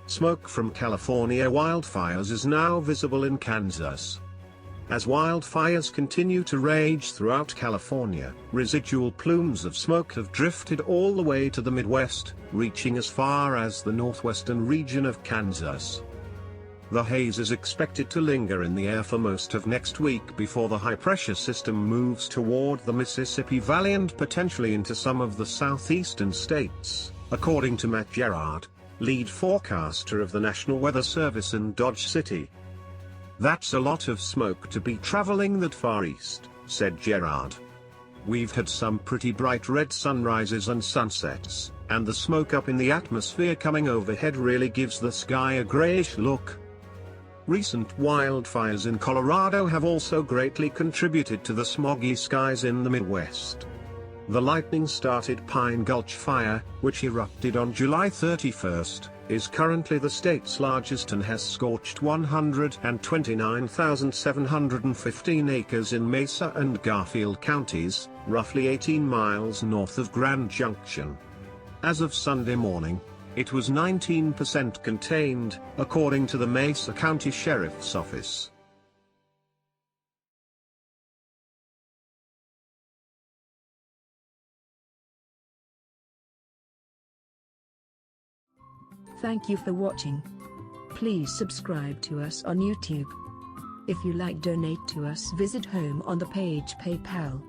Smoke from California wildfires is now visible in Kansas. As wildfires continue to rage throughout California, residual plumes of smoke have drifted all the way to the Midwest, reaching as far as the northwestern region of Kansas. The haze is expected to linger in the air for most of next week before the high-pressure system moves toward the Mississippi Valley and potentially into some of the southeastern states, according to Matt Gerard, lead forecaster of the National Weather Service in Dodge City. "That's a lot of smoke to be traveling that far east," said Gerard. "We've had some pretty bright red sunrises and sunsets, and the smoke up in the atmosphere coming overhead really gives the sky a grayish look." Recent wildfires in Colorado have also greatly contributed to the smoggy skies in the Midwest. The lightning-started Pine Gulch Fire, which erupted on July 31st, is currently the state's largest and has scorched 129,715 acres in Mesa and Garfield counties, roughly 18 miles north of Grand Junction. As of Sunday morning, it was 19% contained, according to the Mesa County Sheriff's Office. Thank you for watching. Please subscribe to us on YouTube. If you like, donate to us, visit home on the page PayPal.